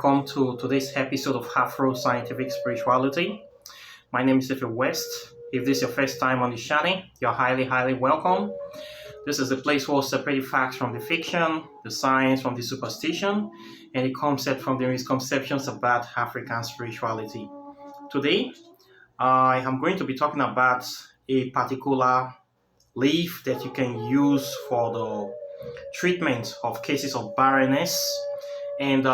welcome to today's episode of Afro Scientific Spirituality. My name is Ewe West. If this is your first time on the channel, you're highly welcome. This is a place where we separate facts from the fiction, the science from the superstition, and the concept from the misconceptions about African spirituality. Today, I am going to be talking about a particular leaf that you can use for the treatment of cases of barrenness, and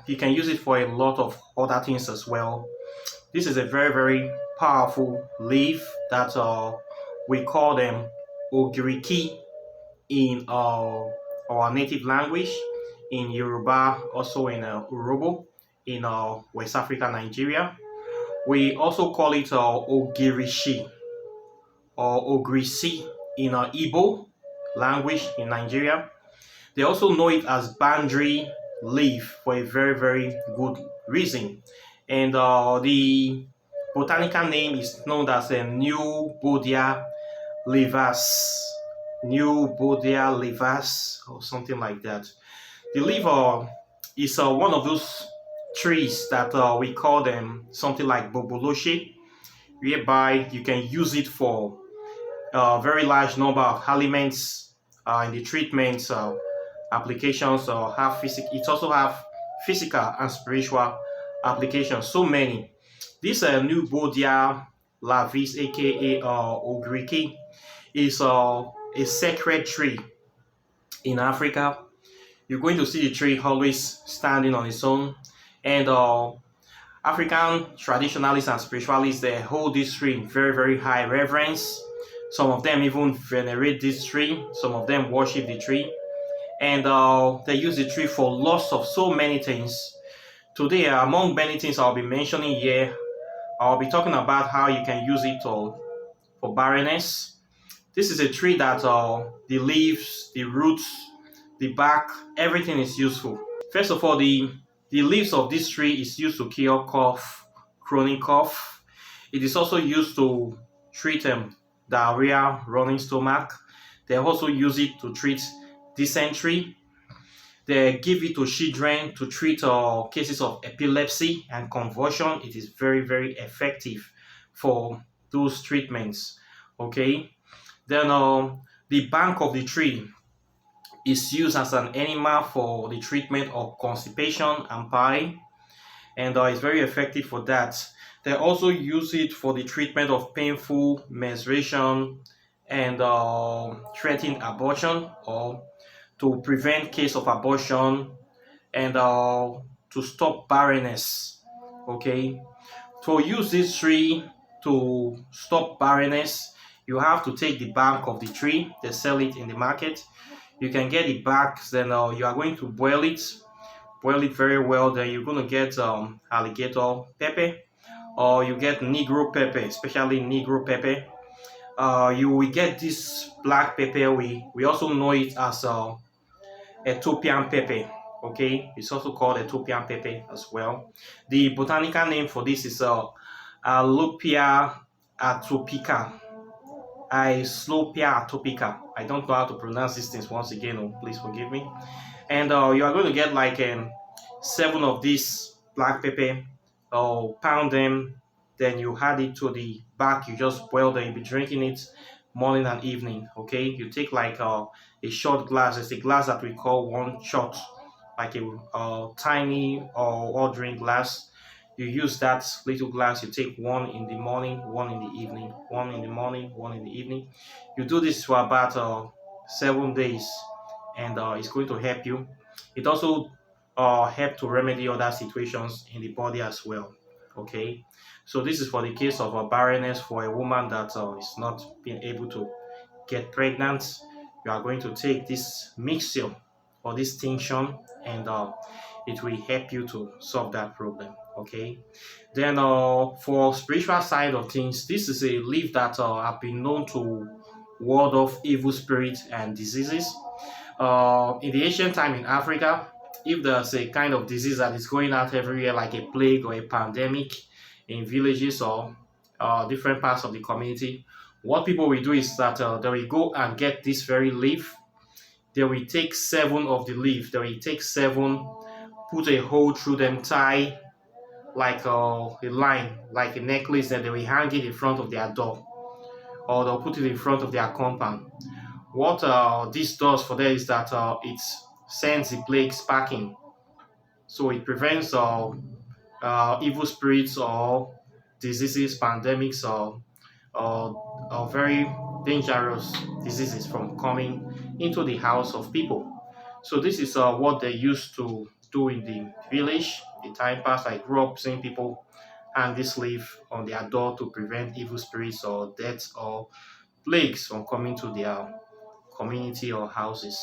you can use it for a lot of other things as well. This is a very powerful leaf that we call them Ogriki in our native language, in Yoruba, also in Urobo, in West Africa, Nigeria. We also call it ogirishi or ogirishi in Igbo language in Nigeria. They also know it as bandri leaf for a very good reason. And the botanical name is known as Newbouldia Laevis. Newbouldia Laevis or something like that. The leaf is one of those trees that we call them something like boboloshi, whereby you can use it for a very large number of elements in the treatments applications, or it also have physical and spiritual applications. So many. This Newbouldia Laevis, aka Ogriki, is a sacred tree in Africa. You're going to see the tree always standing on its own, and African traditionalists and spiritualists, they hold this tree in very high reverence. Some of them even venerate this tree. Some of them worship the tree. And they use the tree for lots of so many things. Today, among many things I'll be mentioning here, I'll be talking about how you can use it for barrenness. This is a tree that the leaves, the roots, the bark, everything is useful. First of all, the leaves of this tree is used to cure cough, chronic cough. It is also used to treat diarrhea, running stomach. They also use it to treat dysentery. They give it to children to treat cases of epilepsy and convulsion. It is very effective for those treatments. Okay. Then the bark of the tree is used as an enema for the treatment of constipation and pie, and it's very effective for that. They also use it for the treatment of painful menstruation and threatened abortion, or to prevent case of abortion, and to stop barrenness. Okay, to use this tree to stop barrenness, you have to take the bark of the tree. They sell it in the market. You can get the bark, then you are going to boil it very well. Then you're going to get alligator pepper, or you get Negro pepper, especially Negro pepper. You will get this black pepper. We also know it as Ethiopian pepper. Okay, it's also called Ethiopian pepper as well. The botanical name for this is Alopecia atopica. Islopia atopica. I don't know how to pronounce these things once again. Please forgive me. And you are going to get like 7 of these black pepper. Pound them. Then you add it to the bark. You just boil them. You'll be drinking it morning and evening. Okay, you take like a short glass. It's a glass that we call one shot, like a tiny ordering glass. You use that little glass. You take one in the morning, one in the evening, one in the morning, one in the evening. You do this for about 7 days, and it's going to help you. It also help to remedy other situations in the body as well. Okay, so this is for the case of barrenness for a woman that is not being able to get pregnant. You are going to take this mixture or this tincture, and it will help you to solve that problem. Okay, then for spiritual side of things, this is a leaf that have been known to ward off evil spirits and diseases. In the ancient time in Africa, if there's a kind of disease that is going out everywhere, like a plague or a pandemic in villages or different parts of the community, what people will do is that they will go and get this very leaf. They will take 7 of the leaf. They will take 7 put a hole through them, tie like a line, like a necklace, and they will hang it in front of their door, or they'll put it in front of their compound. What this does for them is that it sends the plagues packing, so it prevents evil spirits or diseases, pandemics, or very dangerous diseases from coming into the house of people. So this is what they used to do in the village. The time past, I grew up seeing people hang this leaf on their door to prevent evil spirits or deaths or plagues from coming to their community or houses.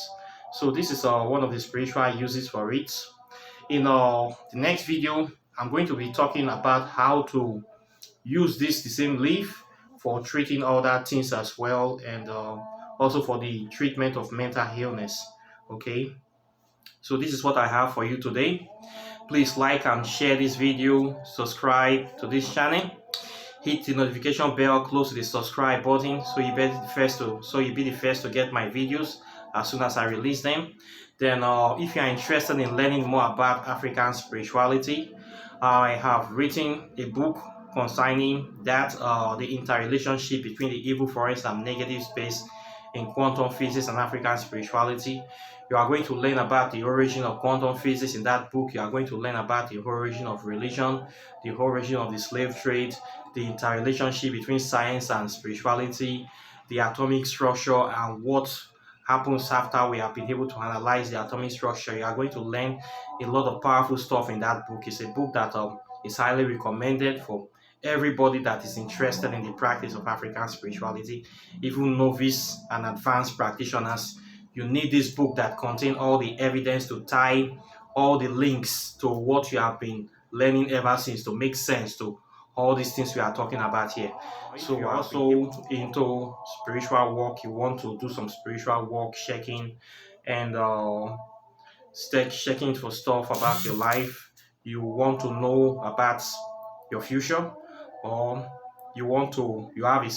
So this is one of the spiritual uses for it. In the next video, I'm going to be talking about how to use this the same leaf for treating other things as well, and also for the treatment of mental illness. Okay, so this is what I have for you today. Please like and share this video, subscribe to this channel, hit the notification bell close to the subscribe button so you be the first to get my videos as soon as I release them. Then if you are interested in learning more about African spirituality, I have written a book concerning that, the interrelationship between the evil forest and negative space in quantum physics and African spirituality. You are going to learn about the origin of quantum physics in that book. You are going to learn about the origin of religion, the origin of the slave trade, the interrelationship between science and spirituality, the atomic structure, and what happens after we have been able to analyze the atomic structure. You are going to learn a lot of powerful stuff in that book. It's a book that is highly recommended for everybody that is interested in the practice of African spirituality, even novice and advanced practitioners. You need this book that contains all the evidence to tie all the links to what you have been learning ever since, to make sense to all these things we are talking about here. So you're also into spiritual work, you want to do some spiritual work, checking and checking for stuff about your life, you want to know about your future, or you have a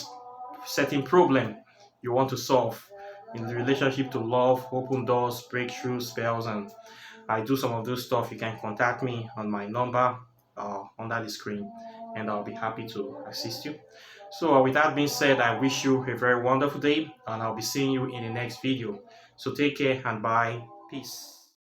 certain problem you want to solve in the relationship to love, open doors, breakthrough spells, and I do some of those stuff. You can contact me on my number under the screen, and I'll be happy to assist you. So with that being said, I wish you a very wonderful day, and I'll be seeing you in the next video. So take care and bye. Peace.